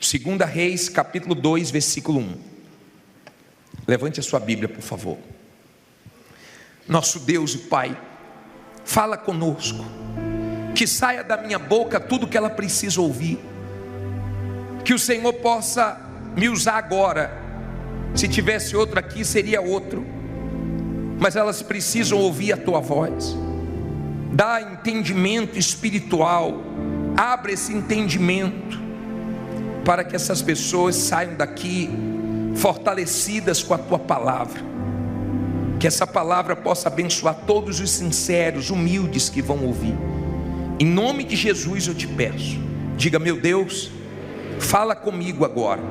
Segunda Reis, capítulo 2, versículo 1. Levante a sua Bíblia, por favor. Nosso Deus e Pai, fala conosco, que saia da minha boca tudo que ela precisa ouvir, que o Senhor possa me usar agora. Se tivesse outro aqui, seria outro, mas elas precisam ouvir a tua voz. Dá entendimento espiritual, abre esse entendimento, para que essas pessoas saiam daqui fortalecidas com a tua palavra, que essa palavra possa abençoar todos os sinceros, humildes que vão ouvir. Em nome de Jesus eu te peço, diga: meu Deus, fala comigo agora,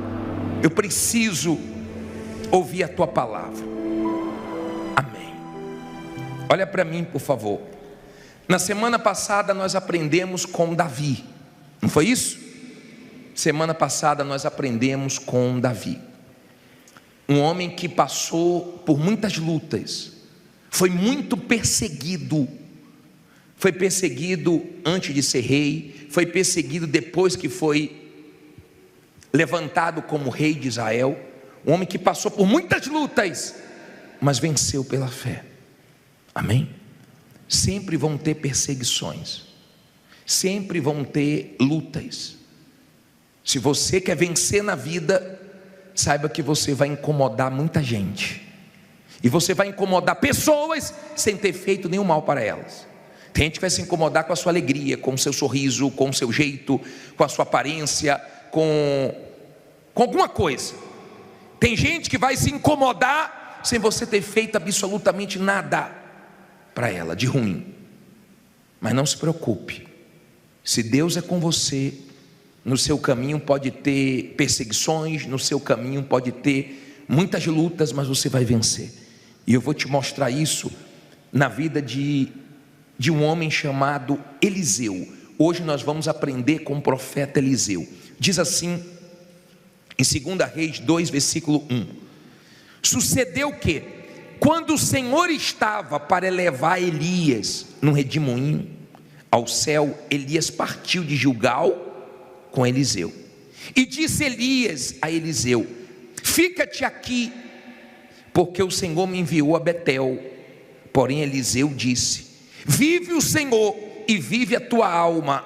eu preciso ouvir a tua palavra. Amém. Olha para mim, por favor. Na semana passada nós aprendemos com Davi, não foi isso? Semana passada nós aprendemos com Davi, um homem que passou por muitas lutas, foi muito perseguido. Foi perseguido antes de ser rei, foi perseguido depois que foi levantado como rei de Israel. Um homem que passou por muitas lutas, mas venceu pela fé. Amém? Sempre vão ter perseguições, sempre vão ter lutas. Se você quer vencer na vida, saiba que você vai incomodar muita gente, e você vai incomodar pessoas sem ter feito nenhum mal para elas. Tem gente que vai se incomodar com a sua alegria, com o seu sorriso, com o seu jeito, com a sua aparência, com alguma coisa. Tem gente que vai se incomodar sem você ter feito absolutamente nada para ela de ruim. Mas não se preocupe, se Deus é com você, no seu caminho pode ter perseguições, no seu caminho pode ter muitas lutas, mas você vai vencer. E eu vou te mostrar isso na vida de um homem chamado Eliseu. Hoje nós vamos aprender com o profeta Eliseu. Diz assim em 2 Reis 2, versículo 1. Sucedeu que, quando o Senhor estava para elevar Elias num redemoinho ao céu, Elias partiu de Gilgal com Eliseu. E disse Elias a Eliseu: fica-te aqui, porque o Senhor me enviou a Betel. Porém Eliseu disse: vive o Senhor e vive a tua alma,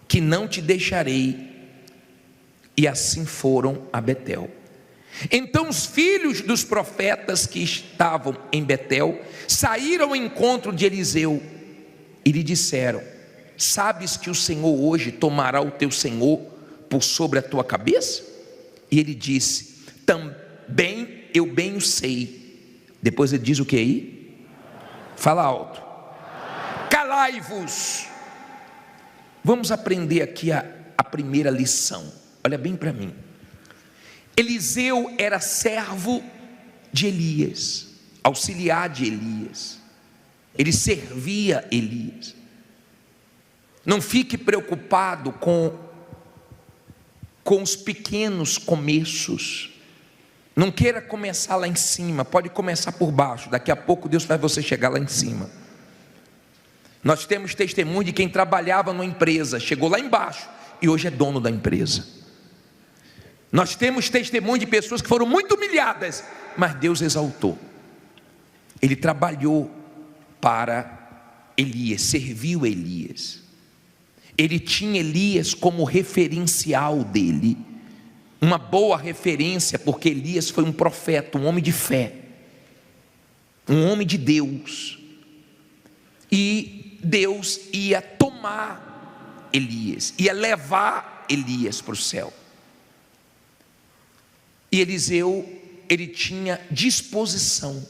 que não te deixarei. E assim foram a Betel. Então os filhos dos profetas que estavam em Betel saíram ao encontro de Eliseu e lhe disseram: sabes que o Senhor hoje tomará o teu senhor por sobre a tua cabeça? E ele disse: também eu bem o sei. Depois ele diz o que aí? Fala alto. Calai-vos. Vamos aprender aqui a primeira lição. Olha bem para mim. Eliseu era servo de Elias, auxiliar de Elias. Ele servia Elias. Não fique preocupado com os pequenos começos. Não queira começar lá em cima, pode começar por baixo. Daqui a pouco Deus faz você chegar lá em cima. Nós temos testemunho de quem trabalhava numa empresa, chegou lá embaixo e hoje é dono da empresa. Nós temos testemunho de pessoas que foram muito humilhadas, mas Deus exaltou. Ele trabalhou para Elias, serviu Elias. Ele tinha Elias como referencial dele, uma boa referência, porque Elias foi um profeta, um homem de fé, um homem de Deus. E Deus ia tomar Elias, ia levar Elias para o céu. E Eliseu, ele tinha disposição.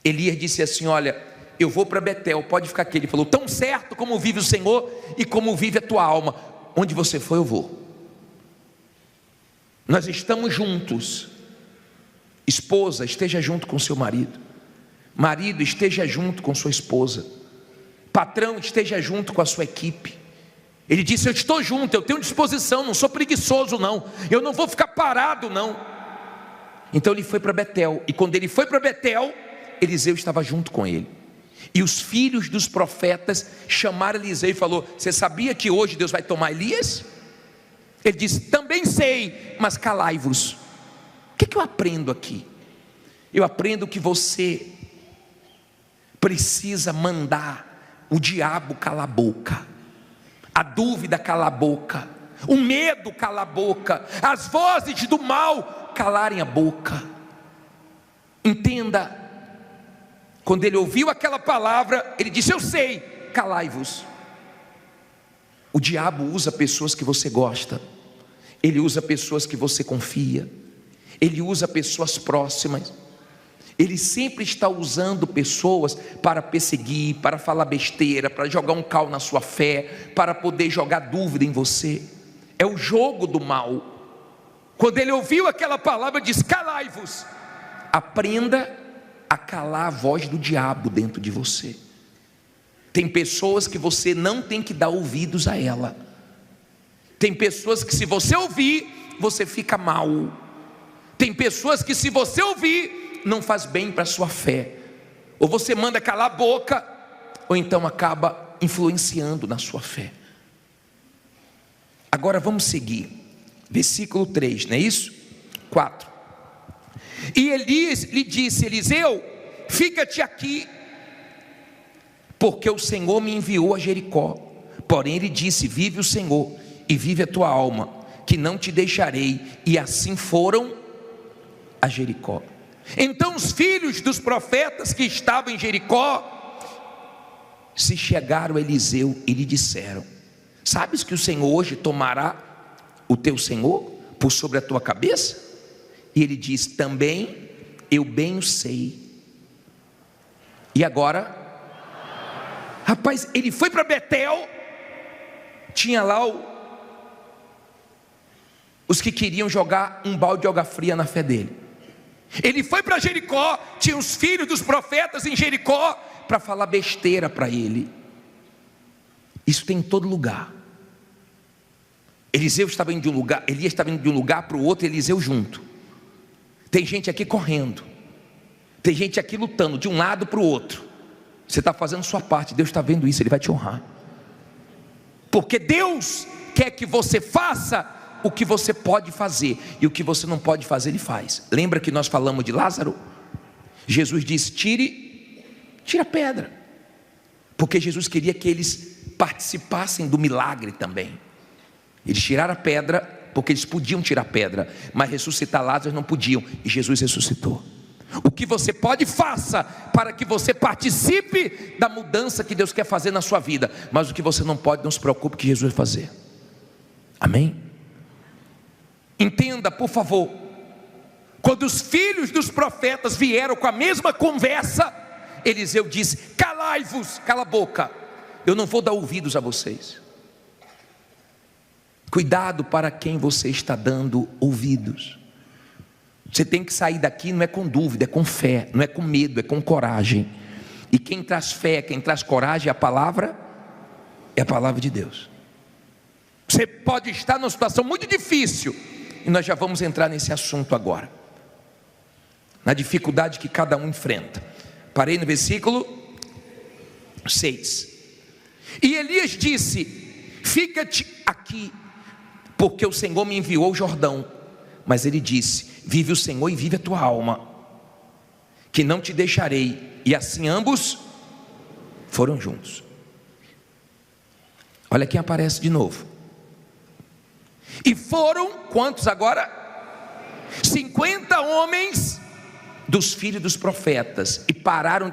Elias disse assim: olha, eu vou para Betel, pode ficar aqui. Ele falou: tão certo como vive o Senhor e como vive a tua alma, onde você for eu vou. Nós estamos juntos. Esposa, esteja junto com seu marido. Marido, esteja junto com sua esposa. Patrão, esteja junto com a sua equipe. Ele disse: eu estou junto, eu tenho disposição, não sou preguiçoso não, eu não vou ficar parado não. Então ele foi para Betel, e quando ele foi para Betel, Eliseu estava junto com ele. E os filhos dos profetas chamaram Eliseu e falou: você sabia que hoje Deus vai tomar Elias? Ele diz: também sei, mas calai-vos. O que eu aprendo aqui? Eu aprendo que você precisa mandar o diabo calar a boca, a dúvida calar a boca, o medo calar a boca, as vozes do mal calarem a boca. Entenda, quando ele ouviu aquela palavra, ele disse: eu sei, calai-vos. O diabo usa pessoas que você gosta, ele usa pessoas que você confia, ele usa pessoas próximas, ele sempre está usando pessoas para perseguir, para falar besteira, para jogar um cal na sua fé, para poder jogar dúvida em você. É o jogo do mal. Quando ele ouviu aquela palavra, diz: calai-vos. Aprenda a calar a voz do diabo dentro de você. Tem pessoas que você não tem que dar ouvidos a ela. Tem pessoas que se você ouvir, você fica mal. Tem pessoas que se você ouvir, não faz bem para a sua fé. Ou você manda calar a boca, ou então acaba influenciando na sua fé. Agora vamos seguir. Versículo 3, não é isso? 4. E Elias lhe disse: Eliseu, fica-te aqui, porque o Senhor me enviou a Jericó. Porém ele disse: vive o Senhor e vive a tua alma, que não te deixarei. E assim foram a Jericó. Então os filhos dos profetas que estavam em Jericó se chegaram a Eliseu e lhe disseram: sabes que o Senhor hoje tomará o teu senhor por sobre a tua cabeça? E ele diz: também eu bem o sei. E agora, rapaz, ele foi para Betel, tinha lá os que queriam jogar um balde de água fria na fé dele. Ele foi para Jericó, tinha os filhos dos profetas em Jericó para falar besteira para ele. Isso tem em todo lugar. Eliseu estava indo de um lugar, Elias estava indo de um lugar para o outro, e Eliseu junto. Tem gente aqui correndo, tem gente aqui lutando de um lado para o outro. Você está fazendo sua parte, Deus está vendo isso, Ele vai te honrar. Porque Deus quer que você faça o que você pode fazer, e o que você não pode fazer, Ele faz. Lembra que nós falamos de Lázaro? Jesus disse: tira a pedra, porque Jesus queria que eles participassem do milagre também. Eles tiraram a pedra, porque eles podiam tirar a pedra, mas ressuscitar Lázaro não podiam, e Jesus ressuscitou. O que você pode, faça, para que você participe da mudança que Deus quer fazer na sua vida. Mas o que você não pode, não se preocupe, que Jesus vai fazer. Amém? Entenda, por favor, quando os filhos dos profetas vieram com a mesma conversa, Eliseu disse: calai-vos, cala a boca, eu não vou dar ouvidos a vocês. Cuidado para quem você está dando ouvidos. Você tem que sair daqui, não é com dúvida, é com fé, não é com medo, é com coragem. E quem traz fé, quem traz coragem, é a palavra de Deus. Você pode estar numa situação muito difícil, e nós já vamos entrar nesse assunto agora, na dificuldade que cada um enfrenta. Parei no versículo 6. E Elias disse: fica-te aqui, porque o Senhor me enviou ao Jordão. Mas ele disse: vive o Senhor e vive a tua alma, que não te deixarei. E assim ambos foram juntos. Olha quem aparece de novo. E foram, quantos agora? 50 homens dos filhos dos profetas, e pararam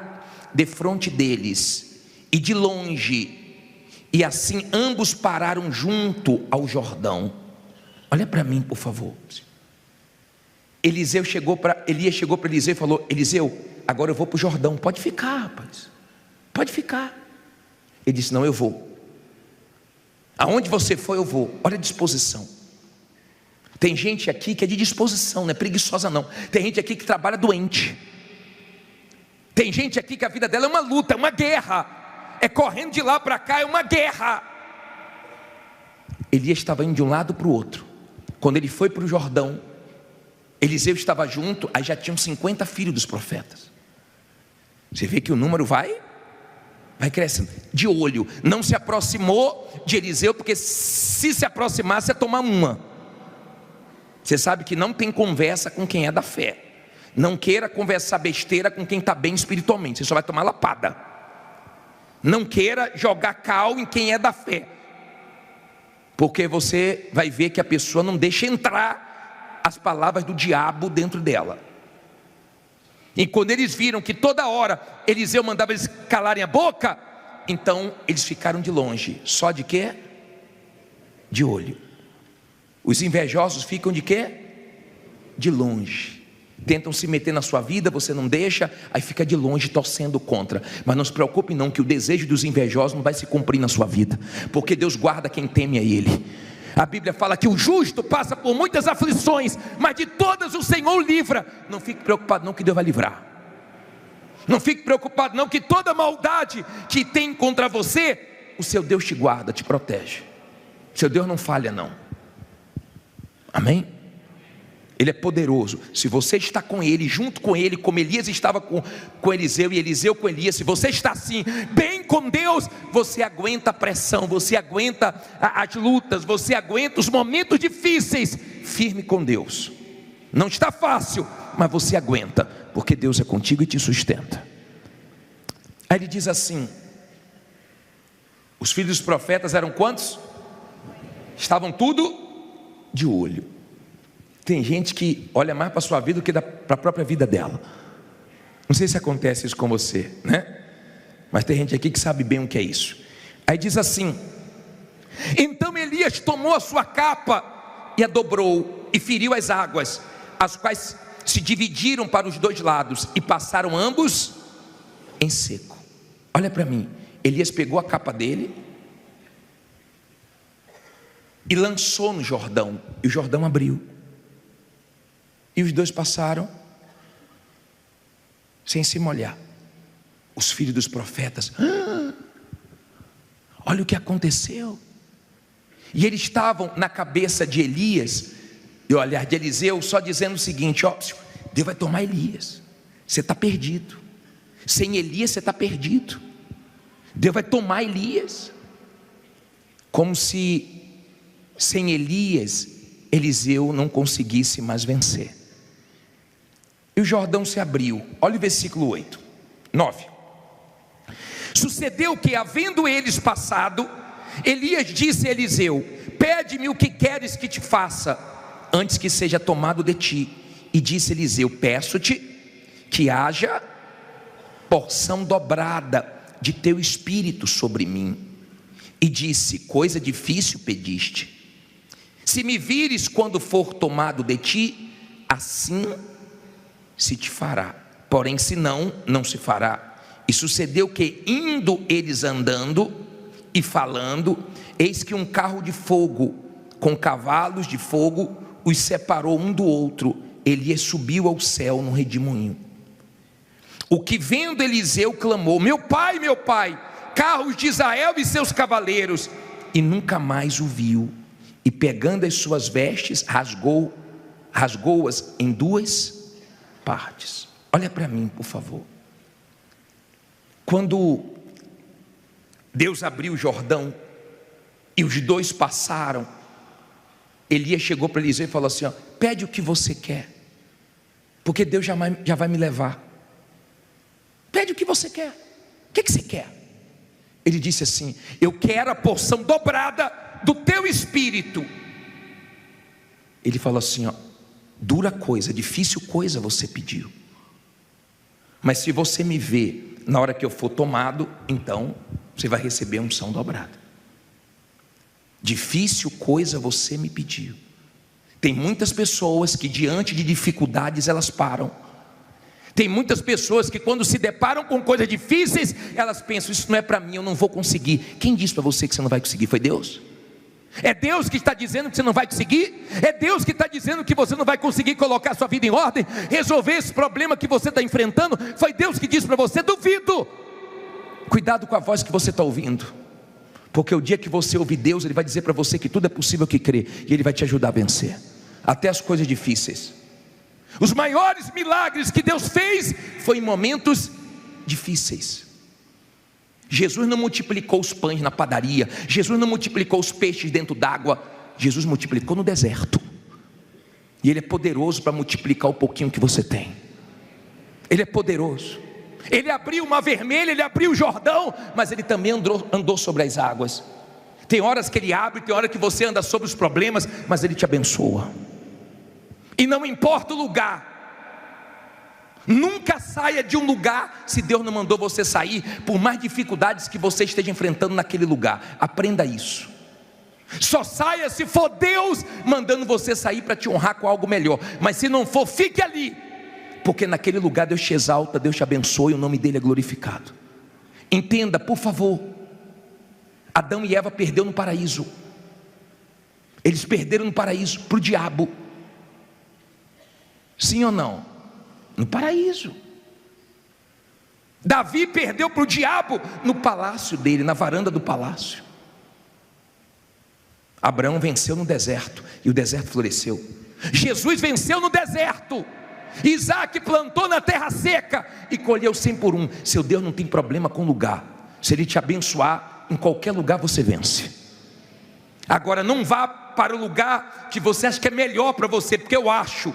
defronte deles, e de longe, e assim ambos pararam junto ao Jordão. Olha para mim, por favor. Elias chegou para Eliseu e falou: Eliseu, agora eu vou para o Jordão, pode ficar, rapaz, pode ficar. Ele disse: não, eu vou. Aonde você for, eu vou. Olha a disposição. Tem gente aqui que é de disposição, não é preguiçosa não. Tem gente aqui que trabalha doente. Tem gente aqui que a vida dela é uma luta, é uma guerra, é correndo de lá para cá, é uma guerra. Elias estava indo de um lado para o outro. Quando ele foi para o Jordão, Eliseu estava junto, aí já tinham 50 filhos dos profetas. Você vê que o número vai vai crescendo, de olho. Não se aproximou de Eliseu, porque se aproximasse ia tomar uma. Você sabe que não tem conversa com quem é da fé. Não queira conversar besteira com quem está bem espiritualmente, você só vai tomar lapada. Não queira jogar cal em quem é da fé, porque você vai ver que a pessoa não deixa entrar as palavras do diabo dentro dela. E quando eles viram que toda hora Eliseu mandava eles calarem a boca, então eles ficaram de longe. Só de quê? De olho. Os invejosos ficam de quê? De longe. Tentam se meter na sua vida, você não deixa, aí fica de longe torcendo contra. Mas não se preocupe não, que o desejo dos invejosos não vai se cumprir na sua vida, porque Deus guarda quem teme a Ele. A Bíblia fala que o justo passa por muitas aflições, mas de todas o Senhor o livra. Não fique preocupado não, que Deus vai livrar. Não fique preocupado não, que toda maldade que tem contra você, o seu Deus te guarda, te protege. Seu Deus não falha não. Amém? Ele é poderoso. Se você está com Ele, junto com Ele, como Elias estava com Eliseu e Eliseu com Elias, se você está assim, bem com Deus, você aguenta a pressão, você aguenta as lutas, você aguenta os momentos difíceis, firme com Deus. Não está fácil, mas você aguenta, porque Deus é contigo e te sustenta. Aí ele diz assim: os filhos dos profetas eram quantos? Estavam tudo de olho. Tem gente que olha mais para a sua vida do que para a própria vida dela. Não sei se acontece isso com você, né? Mas tem gente aqui que sabe bem o que é isso. Aí diz assim: então Elias tomou a sua capa e a dobrou e feriu as águas, as quais se dividiram para os dois lados e passaram ambos em seco. Olha para mim, Elias pegou a capa dele e lançou no Jordão, e o Jordão abriu. E os dois passaram sem se molhar. Os filhos dos profetas, olha o que aconteceu. E eles estavam na cabeça de Elias, e olhar de Eliseu, só dizendo o seguinte: ó, Deus vai tomar Elias, você está perdido. Sem Elias você está perdido. Deus vai tomar Elias. Como se sem Elias Eliseu não conseguisse mais vencer. E o Jordão se abriu. Olha o versículo 8, 9. Sucedeu que, havendo eles passado, Elias disse a Eliseu: pede-me o que queres que te faça, antes que seja tomado de ti. E disse Eliseu: peço-te que haja porção dobrada de teu espírito sobre mim. E disse: coisa difícil pediste. Se me vires quando for tomado de ti, assim se te fará, porém se não, não se fará. E sucedeu que, indo eles andando e falando, eis que um carro de fogo com cavalos de fogo os separou um do outro. Elias subiu ao céu num redemoinho. O que vendo Eliseu clamou: meu pai, carros de Israel e seus cavaleiros. E nunca mais o viu. E pegando as suas vestes, rasgou-as em duas partes. Olha para mim, por favor. Quando Deus abriu o Jordão e os dois passaram, Elias chegou para Eliseu e falou assim: ó, pede o que você quer, porque Deus já vai me levar. Pede o que você quer. O que você quer? Ele disse assim: eu quero a porção dobrada do teu espírito. Ele falou assim: ó, dura coisa, difícil coisa você pediu, mas se você me vê na hora que eu for tomado, então você vai receber a unção dobrada. Difícil coisa você me pediu. Tem muitas pessoas que diante de dificuldades elas param. Tem muitas pessoas que quando se deparam com coisas difíceis, elas pensam: isso não é para mim, eu não vou conseguir. Quem disse para você que você não vai conseguir? Foi Deus? É Deus que está dizendo que você não vai conseguir? É Deus que está dizendo que você não vai conseguir colocar sua vida em ordem, resolver esse problema que você está enfrentando? Foi Deus que disse para você? Duvido. Cuidado com a voz que você está ouvindo, porque o dia que você ouvir Deus, Ele vai dizer para você que tudo é possível que crê, e Ele vai te ajudar a vencer, até as coisas difíceis. Os maiores milagres que Deus fez foi em momentos difíceis. Jesus não multiplicou os pães na padaria, Jesus não multiplicou os peixes dentro d'água, Jesus multiplicou no deserto. E Ele é poderoso para multiplicar o pouquinho que você tem. Ele é poderoso. Ele abriu o Mar Vermelho, Ele abriu o Jordão, mas Ele também andou sobre as águas. Tem horas que Ele abre, tem hora que você anda sobre os problemas, mas Ele te abençoa. E não importa o lugar, nunca saia de um lugar se Deus não mandou você sair, por mais dificuldades que você esteja enfrentando naquele lugar. Aprenda isso. Só saia se for Deus mandando você sair para te honrar com algo melhor. Mas se não for, fique ali, porque naquele lugar Deus te exalta, Deus te abençoa e o nome dele é glorificado. Entenda, por favor. Adão e Eva perderam no paraíso. Eles perderam no paraíso para o diabo. Sim ou não? No paraíso. Davi perdeu para o diabo no palácio dele, na varanda do palácio. Abraão venceu no deserto e o deserto floresceu. Jesus venceu no deserto. Isaac plantou na terra seca e colheu 100 por 1. Seu Deus não tem problema com lugar. Se Ele te abençoar, em qualquer lugar você vence. Agora não vá para o lugar que você acha que é melhor para você, porque eu acho.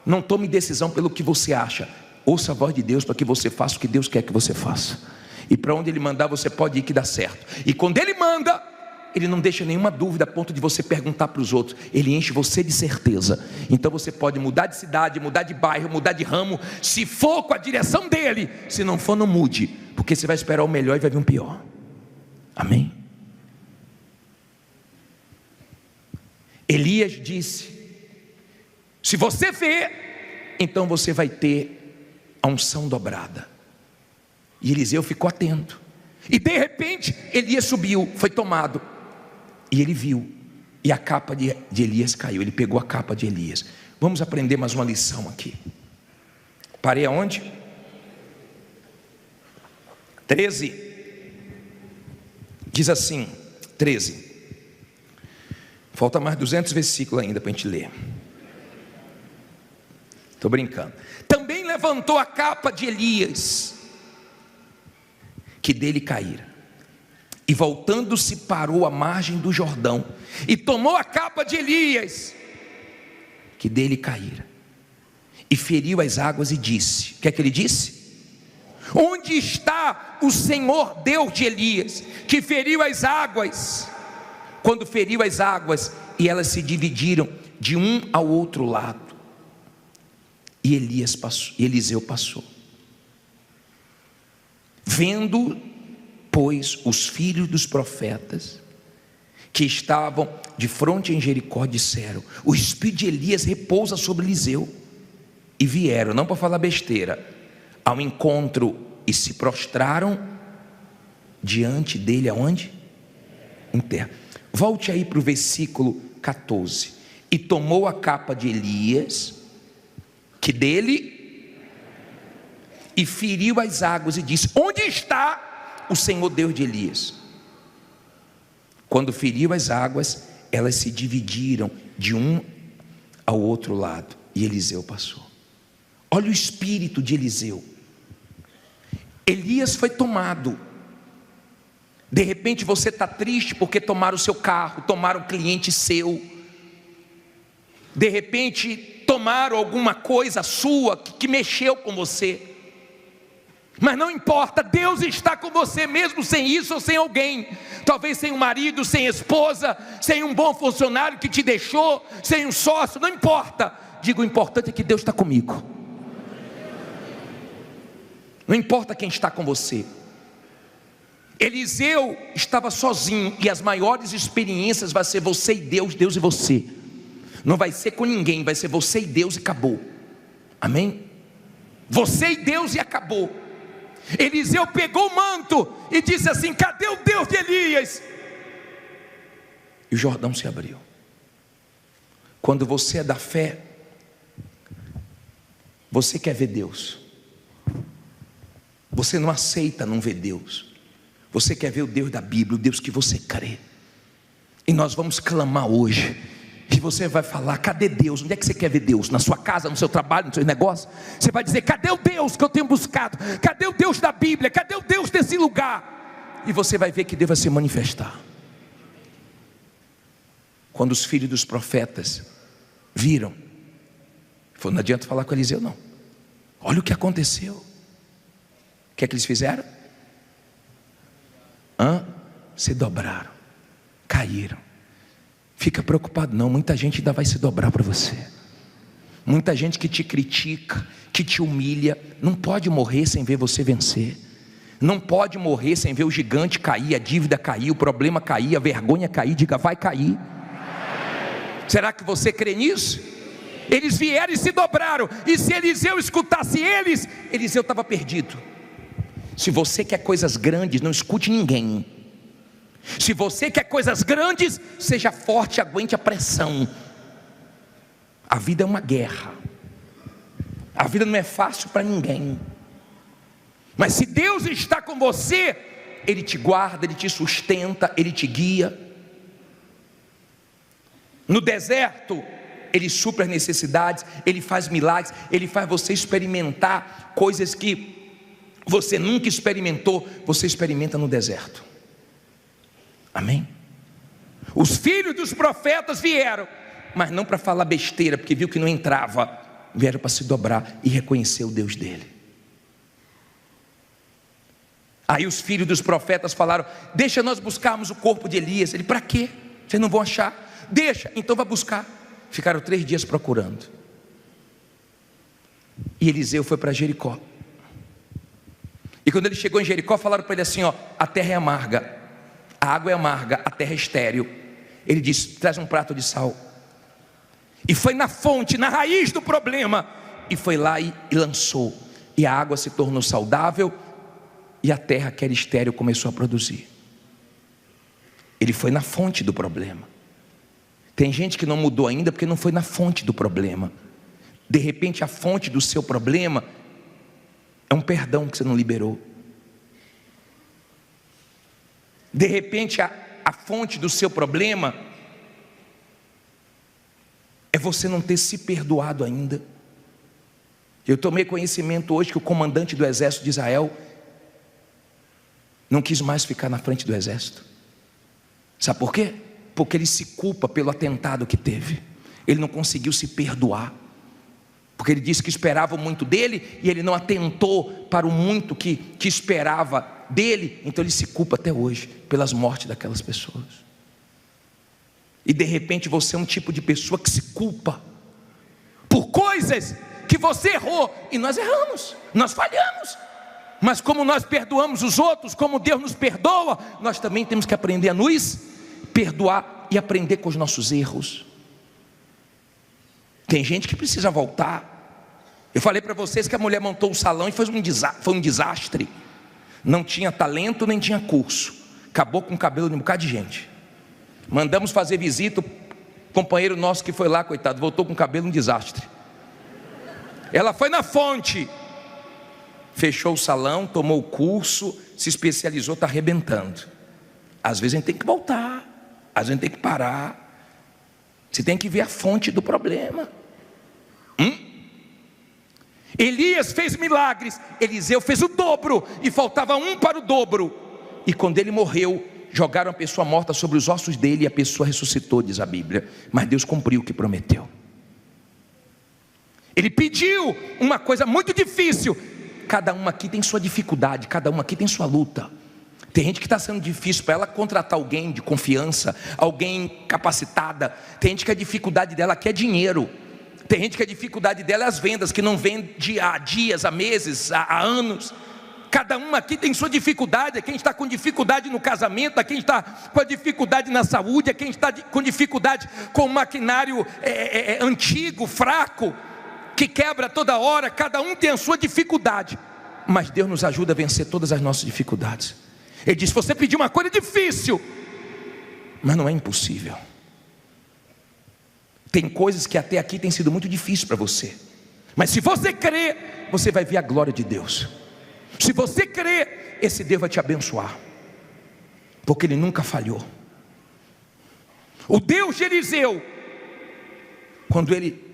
Não tome decisão pelo que você acha. Ouça a voz de Deus para que você faça o que Deus quer que você faça. E para onde Ele mandar você pode ir que dá certo. E quando Ele manda, Ele não deixa nenhuma dúvida a ponto de você perguntar para os outros. Ele enche você de certeza. Então você pode mudar de cidade, mudar de bairro, mudar de ramo, se for com a direção dEle. Se não for, não mude, porque você vai esperar o melhor e vai vir um pior. Amém? Elias disse: se você vê, então você vai ter a unção dobrada. E Eliseu ficou atento. E de repente Elias subiu, foi tomado. E ele viu, e a capa de Elias caiu. Ele pegou a capa de Elias. Vamos aprender mais uma lição aqui. Parei aonde? 13. Diz assim, 13. Falta mais 200 versículos ainda para a gente ler. Estou brincando. Também levantou a capa de Elias, que dele caíra, e voltando-se parou à margem do Jordão, e tomou a capa de Elias, que dele caíra, e feriu as águas e disse: o que é que ele disse? Onde está o Senhor Deus de Elias, que feriu as águas? Quando feriu as águas, e elas se dividiram de um ao outro lado, e Elias passou, e Eliseu passou. Vendo, pois, os filhos dos profetas que estavam de frente em Jericó, disseram: o espírito de Elias repousa sobre Eliseu. E vieram, não para falar besteira, ao encontro e se prostraram diante dele. Aonde? Em terra. Volte aí para o versículo 14. E tomou a capa de Elias, que dele, e feriu as águas e disse: onde está o Senhor Deus de Elias? Quando feriu as águas, elas se dividiram de um ao outro lado, e Eliseu passou. Olha o espírito de Eliseu. Elias foi tomado. De repente você está triste porque tomaram o seu carro, tomaram um cliente seu. De repente tomaram alguma coisa sua que mexeu com você. Mas não importa, Deus está com você mesmo sem isso ou sem alguém. Talvez sem um marido, sem esposa, sem um bom funcionário que te deixou, sem um sócio, não importa. Digo, o importante é que Deus está comigo. Não importa quem está com você. Eliseu estava sozinho, e as maiores experiências vai ser você e Deus, Deus e você. Não vai ser com ninguém, vai ser você e Deus e acabou. Amém? Você e Deus e acabou. Eliseu pegou o manto e disse assim: cadê o Deus de Elias? E o Jordão se abriu. Quando você é da fé, você quer ver Deus. Você não aceita não ver Deus. Você quer ver o Deus da Bíblia, o Deus que você crê. E nós vamos clamar hoje. que você vai falar: cadê Deus? Onde é que você quer ver Deus? Na sua casa, no seu trabalho, no seu negócio? Você vai dizer: cadê o Deus que eu tenho buscado? Cadê o Deus da Bíblia? Cadê o Deus desse lugar? E você vai ver que Deus vai se manifestar. Quando os filhos dos profetas viram, falou: não adianta falar com Eliseu não, olha o que aconteceu. O que é que eles fizeram? Se dobraram, caíram. Fica preocupado não, muita gente ainda vai se dobrar para você. Muita gente que te critica, que te humilha, não pode morrer sem ver você vencer. Não pode morrer sem ver o gigante cair, a dívida cair, o problema cair, a vergonha cair. Diga: vai cair. Será que você crê nisso? Eles vieram e se dobraram. E se Eliseu escutasse eles, Eliseu estava perdido. Se você quer coisas grandes, não escute ninguém. Se você quer coisas grandes, seja forte, aguente a pressão. A vida é uma guerra. A vida não é fácil para ninguém. Mas se Deus está com você, Ele te guarda, Ele te sustenta, Ele te guia. No deserto, Ele supre as necessidades, Ele faz milagres, Ele faz você experimentar coisas que você nunca experimentou, você experimenta no deserto. Amém? Os filhos dos profetas vieram, mas não para falar besteira, porque viu que não entrava. Vieram para se dobrar e reconhecer o Deus dele. Aí os filhos dos profetas falaram: deixa nós buscarmos o corpo de Elias. Ele: para quê? Vocês não vão achar? Deixa, então vai buscar. Ficaram 3 dias procurando. E Eliseu foi para Jericó. E quando ele chegou em Jericó, falaram para ele assim: ó, a terra é amarga, a água é amarga, a terra é estéril. Ele disse: traz um prato de sal. E foi na fonte, na raiz do problema, e foi lá e lançou. E a água se tornou saudável, e a terra que era estéril começou a produzir. Ele foi na fonte do problema. Tem gente que não mudou ainda porque não foi na fonte do problema. De repente a fonte do seu problema é um perdão que você não liberou. De repente a fonte do seu problema é você não ter se perdoado ainda. Eu tomei conhecimento hoje que o comandante do exército de Israel não quis mais ficar na frente do exército. Sabe por quê? Porque ele se culpa pelo atentado que teve. Ele não conseguiu se perdoar, porque ele disse que esperava muito dele e ele não atentou para o muito que esperava dele. Então ele se culpa até hoje pelas mortes daquelas pessoas. E de repente você é um tipo de pessoa que se culpa por coisas que você errou. E nós erramos, nós falhamos. Mas como nós perdoamos os outros, como Deus nos perdoa, nós também temos que aprender a nos perdoar e aprender com os nossos erros. Tem gente que precisa voltar. Eu falei para vocês que a mulher montou o salão e foi um desastre. Não tinha talento nem tinha curso. Acabou com o cabelo de um bocado de gente. Mandamos fazer visita. O companheiro nosso que foi lá, coitado, voltou com o cabelo um desastre. Ela foi na fonte, fechou o salão, tomou o curso, se especializou, está arrebentando. Às vezes a gente tem que voltar, às vezes a gente tem que parar. Você tem que ver a fonte do problema. Elias fez milagres, Eliseu fez o dobro, e faltava um para o dobro. E quando ele morreu, jogaram a pessoa morta sobre os ossos dele, e a pessoa ressuscitou, diz a Bíblia. Mas Deus cumpriu o que prometeu. Ele pediu uma coisa muito difícil. Cada um aqui tem sua dificuldade, cada um aqui tem sua luta. Tem gente que está sendo difícil para ela contratar alguém de confiança, alguém capacitada. Tem gente que a dificuldade dela aqui é dinheiro. Tem gente que a dificuldade dela é as vendas, que não vende há dias, há meses, há anos. Cada um aqui tem sua dificuldade. Quem está com dificuldade no casamento, quem está com a dificuldade na saúde, quem está com dificuldade com o maquinário antigo, fraco, que quebra toda hora. Cada um tem a sua dificuldade, mas Deus nos ajuda a vencer todas as nossas dificuldades. Ele diz: você pediu uma coisa difícil, mas não é impossível. Tem coisas que até aqui tem sido muito difícil para você, mas se você crer, você vai ver a glória de Deus. Se você crer, esse Deus vai te abençoar, porque Ele nunca falhou. O Deus de Eliseu quando ele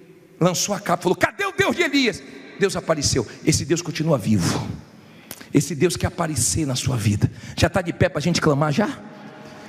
lançou a capa, falou: cadê o Deus de Elias? Deus apareceu. Esse Deus continua vivo. Esse Deus quer aparecer na sua vida. Já está de pé para a gente clamar já?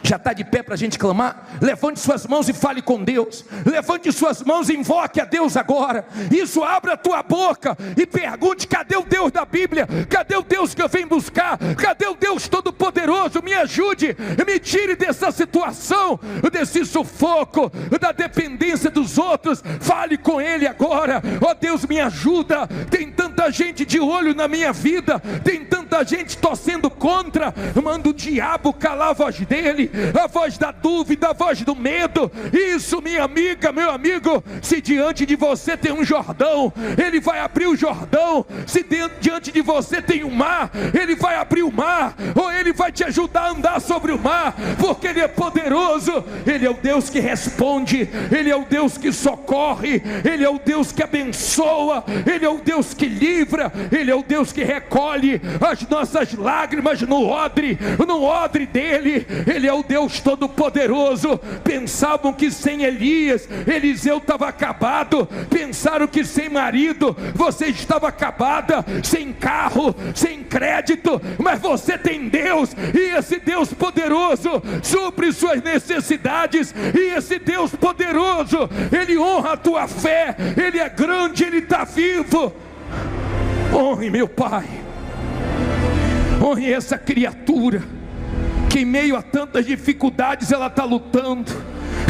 Já está de pé para a gente clamar? Levante suas mãos e fale com Deus. Levante suas mãos e invoque a Deus agora. Isso, abra a tua boca e pergunte: cadê o Deus da Bíblia? Cadê o Deus que eu venho buscar? Cadê o Deus Todo-Poderoso? Me ajude, me tire dessa situação, desse sufoco, da dependência dos outros. Fale com Ele agora. Ó Deus, me ajuda. Tem tanta gente de olho na minha vida, tem tanta gente torcendo contra. Manda o diabo calar a voz dele, a voz da dúvida, a voz do medo. Isso, minha amiga, meu amigo, se diante de você tem um Jordão, Ele vai abrir o Jordão. Se diante de você tem um mar, Ele vai abrir o mar, ou Ele vai te ajudar a andar sobre o mar, porque Ele é poderoso. Ele é o Deus que responde, Ele é o Deus que socorre, Ele é o Deus que abençoa, Ele é o Deus que livra, Ele é o Deus que recolhe as nossas lágrimas no odre dele. Ele é o Deus Todo-Poderoso. Pensavam que sem Elias, Eliseu estava acabado. Pensaram que sem marido, você estava acabada, sem carro, sem crédito, mas você tem Deus, e esse Deus poderoso supre suas necessidades, e esse Deus poderoso, Ele honra a tua fé. Ele é grande, Ele está vivo. Honre, meu Pai, honre essa criatura que em meio a tantas dificuldades ela está lutando,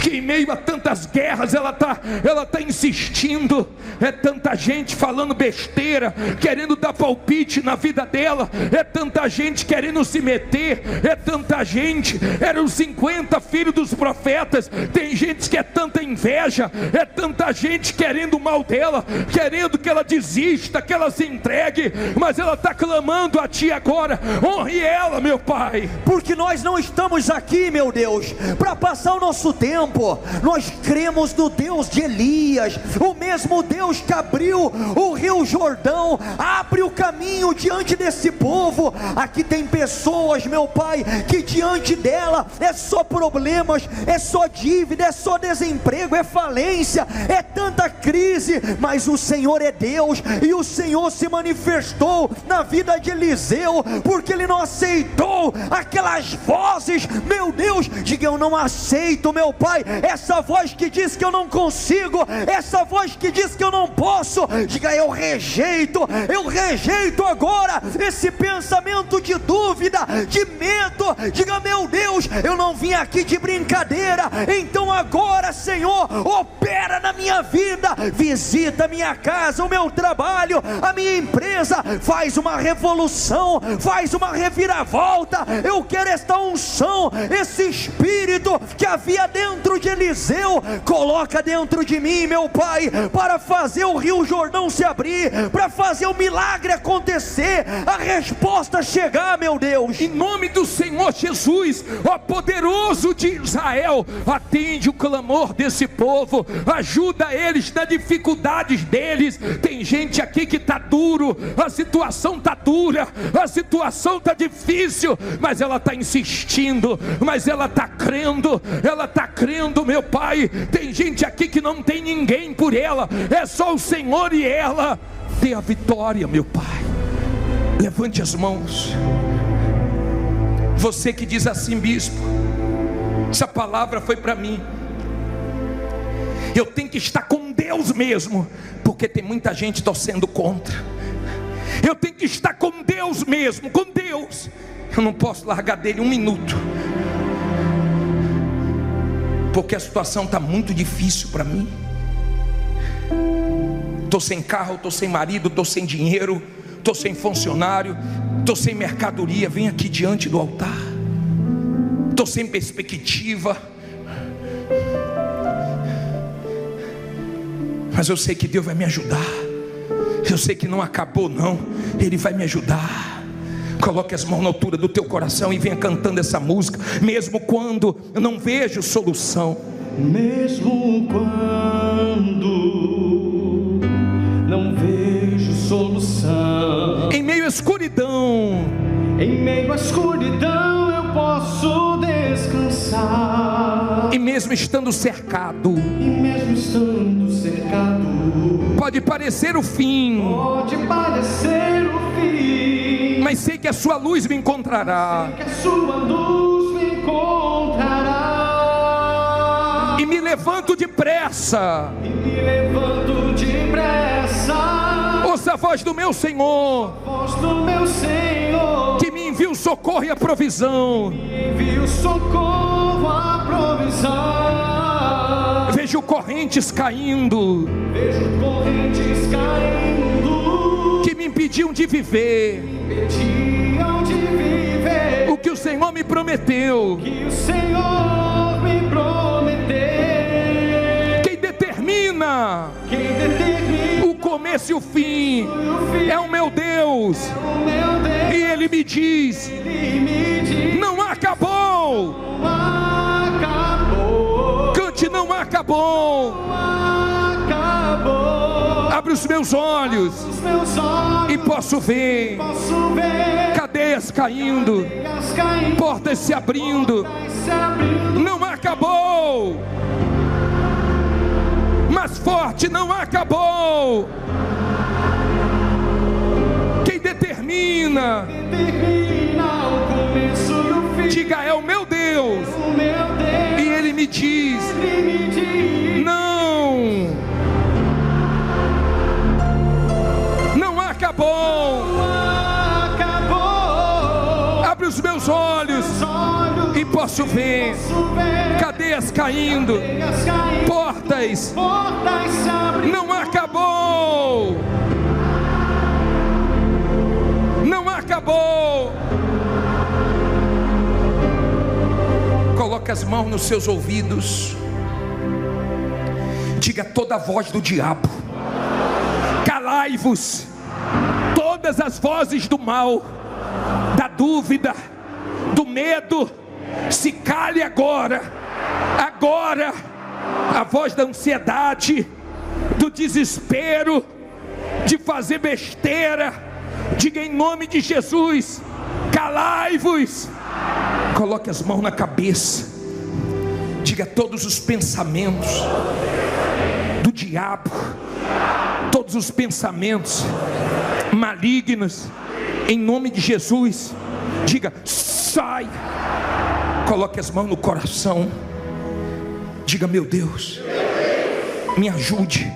que em meio a tantas guerras ela está insistindo. É tanta gente falando besteira, querendo dar palpite na vida dela, é tanta gente querendo se meter, é tanta gente. Eram 50 filhos dos profetas. Tem gente que é tanta inveja, é tanta gente querendo o mal dela, querendo que ela desista, que ela se entregue, mas ela está clamando a Ti agora. Honre ela, meu Pai, porque nós não estamos aqui, meu Deus, para passar o nosso tempo. Nós cremos no Deus de Elias, o mesmo Deus que abriu o rio Jordão. Abre o caminho diante desse povo. Aqui tem pessoas, meu Pai, que diante dela é só problemas, é só dívida, é só desemprego, é falência, é tanta crise, mas o Senhor é Deus, e o Senhor se manifestou na vida de Eliseu, porque ele não aceitou aquelas vozes. Meu Deus, diga: eu não aceito, meu Pai, essa voz que diz que eu não consigo, essa voz que diz que eu não posso. Diga: eu rejeito agora esse pensamento de dúvida, de medo. Diga: meu Deus, eu não vim aqui de brincadeira. Então agora, Senhor, opera na minha vida, visita a minha casa, o meu trabalho, a minha empresa, faz uma revolução, faz uma reviravolta. Eu quero esta unção, esse espírito que havia dentro de Eliseu, coloca dentro de mim, meu Pai, para fazer o rio Jordão se abrir, para fazer o milagre acontecer, a resposta chegar, meu Deus. Em nome do Senhor Jesus, ó poderoso de Israel, atende o clamor desse povo, ajuda eles nas dificuldades deles. Tem gente aqui que está duro, a situação está dura, a situação está difícil, mas ela está insistindo, mas ela está crendo, meu Pai. Tem gente aqui que não tem ninguém por ela, é só o Senhor, e ela tem a vitória, meu Pai. Levante as mãos. Você que diz assim: bispo, essa palavra foi para mim, eu tenho que estar com Deus mesmo, porque tem muita gente torcendo contra. Eu tenho que estar com Deus mesmo, com Deus. Eu não posso largar dele um minuto, porque a situação está muito difícil para mim. Estou sem carro, estou sem marido, estou sem dinheiro, estou sem funcionário, estou sem mercadoria. Vem aqui diante do altar. Estou sem perspectiva, mas eu sei que Deus vai me ajudar. Eu sei que não acabou não, Ele vai me ajudar. Coloque as mãos na altura do teu coração e venha cantando essa música. Mesmo quando eu não vejo solução, mesmo quando não vejo solução, em meio à escuridão, eu posso descansar. E mesmo estando cercado, Pode parecer o fim, pode parecer o fim, mas sei que a sua luz me encontrará. sei que a sua luz me encontrará. E me levanto depressa. E me levanto depressa. Ouça a voz do meu Senhor, Voz do meu Senhor, que me envia o socorro e a provisão. envia o socorro, a provisão. Vejo correntes caindo, Vejo correntes caindo, que me impediam de viver impediam de viver o que o Senhor me prometeu. que o Senhor me prometeu. Quem determina Quem determina o começo e o fim o fim é o meu Deus. o meu Deus. E Ele me diz: Ele me diz: não acabou. não acabou, Cante, não acabou. não acabou. Abre os meus olhos Os meus olhos e posso ver posso ver cadeias caindo, as caindo, portas se abrindo. se abrindo. Não acabou. Mais forte, não acabou. Quem determina, Determina o começo e o fim. diga: é o meu Deus. O meu Deus, E Ele me diz: Ele me diz: não, não acabou. acabou. Abre os meus olhos Os olhos e posso ver posso ver cadeias caindo, as caindo, portas. portas se abrindo. Não acabou. Não acabou. Coloque as mãos nos seus ouvidos. Diga toda a voz do diabo: calai-vos. Todas as vozes do mal, da dúvida, do medo, se cale agora. Agora. A voz da ansiedade, do desespero, de fazer besteira, diga em nome de Jesus: calai-vos. Coloque as mãos na cabeça. Diga todos os pensamentos do diabo, todos os pensamentos malignos, em nome de Jesus, diga: sai. Coloque as mãos no coração. Diga: meu Deus, me ajude,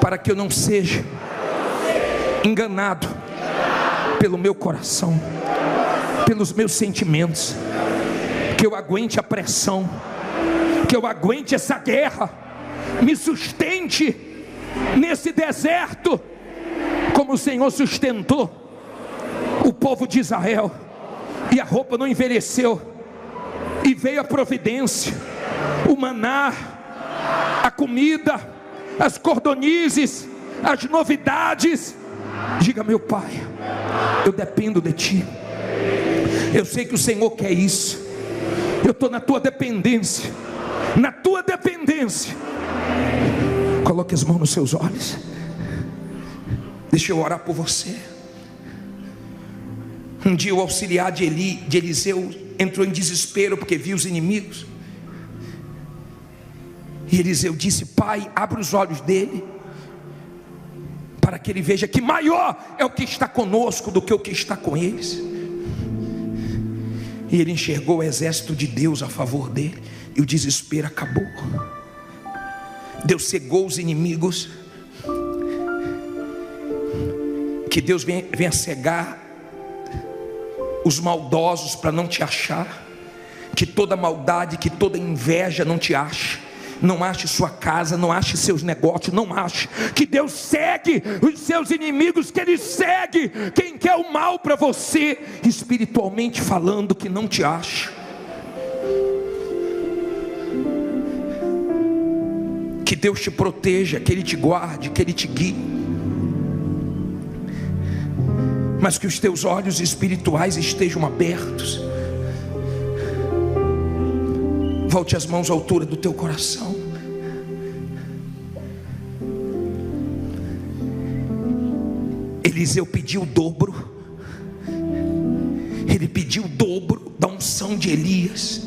para que eu não seja enganado pelo meu coração, pelos meus sentimentos, que eu aguente a pressão, que eu aguente essa guerra, me sustente nesse deserto, como o Senhor sustentou o povo de Israel, e a roupa não envelheceu, e veio a providência, o maná, a comida, as cordonizes, as novidades. Diga: meu Pai, eu dependo de Ti. Eu sei que o Senhor quer isso. Eu estou na Tua dependência. Na Tua dependência. Coloque as mãos nos seus olhos. Deixa eu orar por você. Um dia o auxiliar de Eliseu entrou em desespero porque viu os inimigos. E Eliseu disse: Pai, abre os olhos dele, para que ele veja que maior é o que está conosco do que o que está com eles. E ele enxergou o exército de Deus a favor dele, e o desespero acabou. Deus cegou os inimigos. Que Deus venha cegar os maldosos para não te achar. Que toda maldade, que toda inveja não te ache. Não ache sua casa, não ache seus negócios, não ache. Que Deus segue os seus inimigos, que Ele segue quem quer o mal para você, espiritualmente falando, que não te ache. Que Deus te proteja, que Ele te guarde, que Ele te guie. Mas que os teus olhos espirituais estejam abertos. Volte as mãos à altura do teu coração. Eliseu pediu o dobro. Ele pediu o dobro da unção de Elias.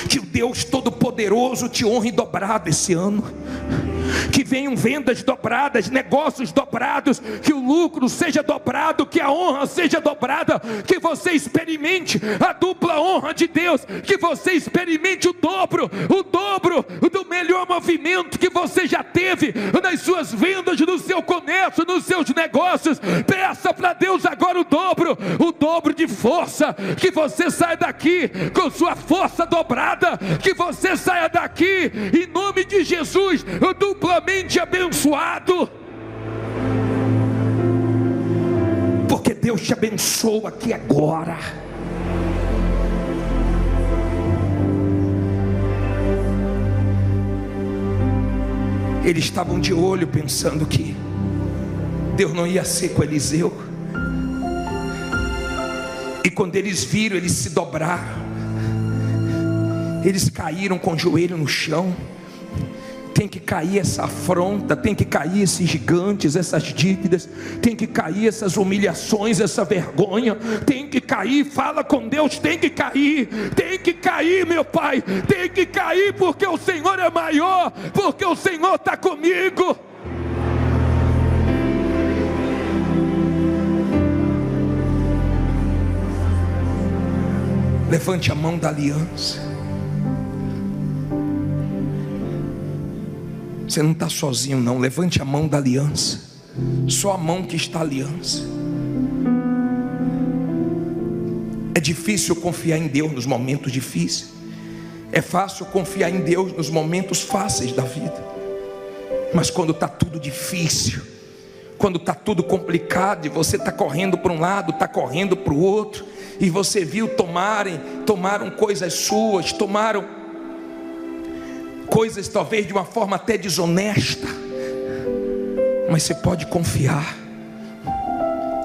Que o Deus Todo-Poderoso te honre dobrado esse ano. Que venham vendas dobradas, negócios dobrados, que o lucro seja dobrado, que a honra seja dobrada, que você experimente a dupla honra de Deus, que você experimente o dobro do melhor movimento que você já teve nas suas vendas, no seu comércio, nos seus negócios. Peça para Deus agora o dobro de força, que você saia daqui com sua força dobrada, que você saia daqui em nome de Jesus duplamente abençoado, porque Deus te abençoa aqui agora. Eles estavam de olho pensando que Deus não ia ser com Eliseu, e quando eles viram, eles se dobraram, eles caíram com o joelho no chão. Tem que cair essa afronta, tem que cair esses gigantes, essas dívidas, tem que cair essas humilhações, essa vergonha, tem que cair. Fala com Deus, tem que cair, meu Pai, tem que cair, porque o Senhor é maior, porque o Senhor está comigo. Levante a mão da aliança. Você não está sozinho não, levante a mão da aliança. Só a mão que está a aliança. É difícil confiar em Deus nos momentos difíceis. É fácil confiar em Deus nos momentos fáceis da vida. Mas quando está tudo difícil, quando está tudo complicado, e você está correndo para um lado, está correndo para o outro, e você viu tomaram coisas suas, tomaram coisas talvez de uma forma até desonesta, mas você pode confiar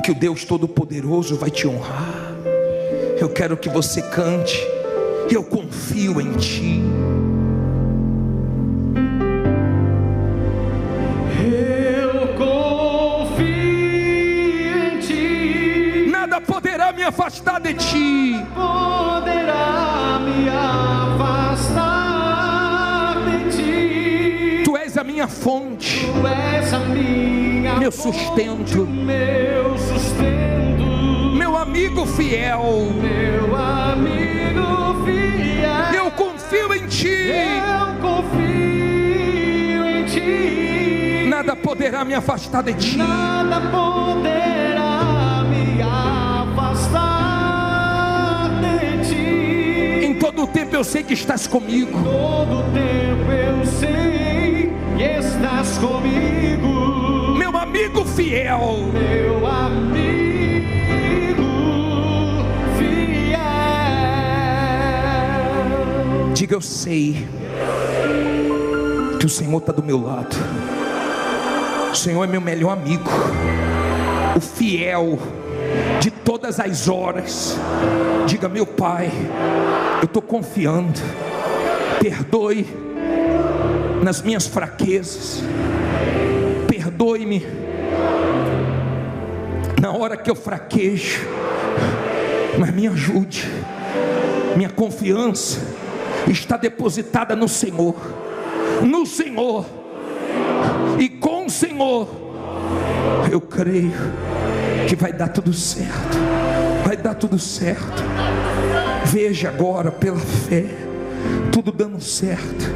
que o Deus Todo-Poderoso vai te honrar. Eu quero que você cante: eu confio em ti. Eu confio em ti. Nada poderá me afastar de ti. Poderá me afastar. A minha fonte, Tu és a minha meu fonte, sustento, meu sustento, meu amigo fiel, meu amigo fiel. Eu confio em ti. Eu confio em ti. Nada poderá me afastar de ti. Nada poderá me afastar de ti. Em todo o tempo eu sei que estás comigo. Todo o tempo eu sei que estás comigo, meu amigo fiel, meu amigo fiel. Diga: eu sei que o Senhor está do meu lado. O Senhor é meu melhor amigo, o fiel de todas as horas. Diga: meu Pai, eu estou confiando. Perdoe nas minhas fraquezas, perdoe-me na hora que eu fraquejo, mas me ajude. Minha confiança está depositada no Senhor, e com o Senhor eu creio que vai dar tudo certo, vai dar tudo certo. Veja agora pela fé tudo dando certo.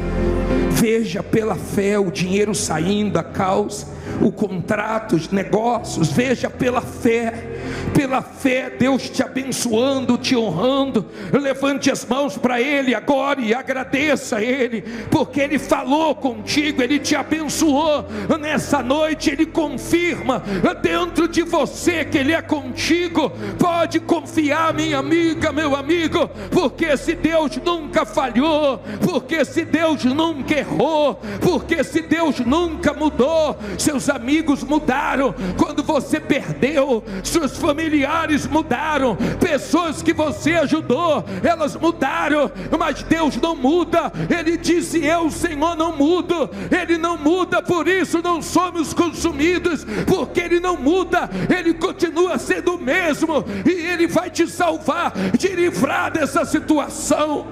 Veja pela fé o dinheiro saindo, a causa, o contrato, os negócios. Veja pela fé Deus te abençoando, te honrando. Levante as mãos para Ele agora e agradeça a Ele, porque Ele falou contigo, Ele te abençoou nessa noite. Ele confirma dentro de você que Ele é contigo. Pode confiar, minha amiga, meu amigo, porque esse Deus nunca falhou, porque esse Deus nunca errou, porque esse Deus nunca mudou. Seus amigos mudaram quando você perdeu, seus familiares mudaram, pessoas que você ajudou, elas mudaram, mas Deus não muda. Ele disse: eu, Senhor, não mudo. Ele não muda, por isso não somos consumidos, porque Ele não muda. Ele continua sendo o mesmo, e Ele vai te salvar, te livrar dessa situação.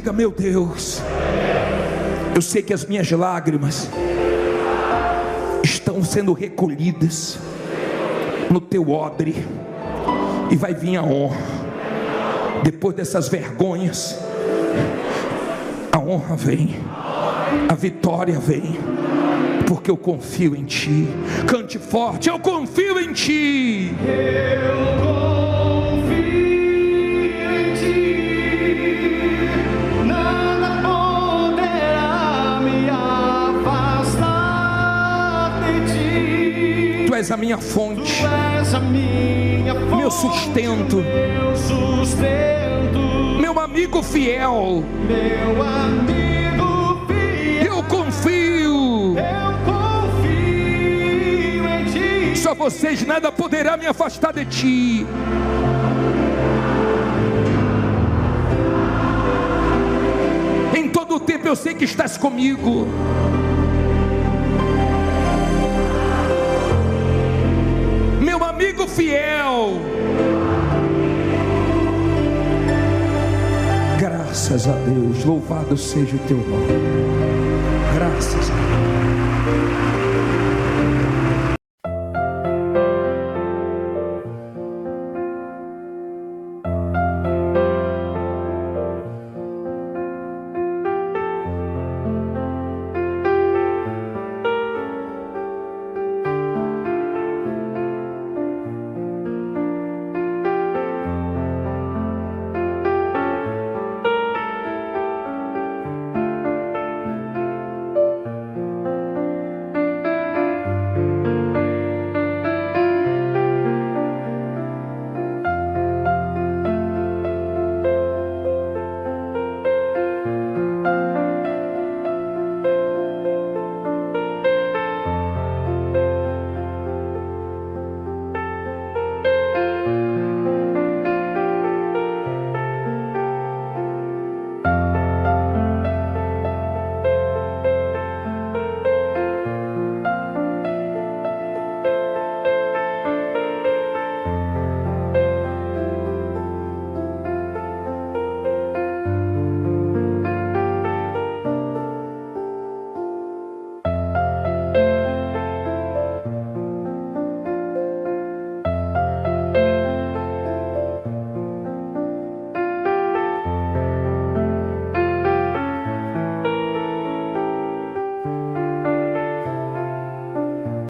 Diga: meu Deus, eu sei que as minhas lágrimas estão sendo recolhidas no teu odre, e vai vir a honra. Depois dessas vergonhas, a honra vem, a vitória vem, porque eu confio em ti. Cante forte: eu confio em ti. Eu confio em ti, nada poderá me afastar de ti. Tu és a minha fonte, Tu és a minha fonte, meu sustento, meu sustento, meu amigo fiel. meu amigo fiel. Eu confio. Eu confio em ti. Só vocês, nada poderá me afastar de ti. Em todo o tempo eu sei que estás comigo. Meu amigo fiel. Graças a Deus, louvado seja o teu nome. Graças a Deus.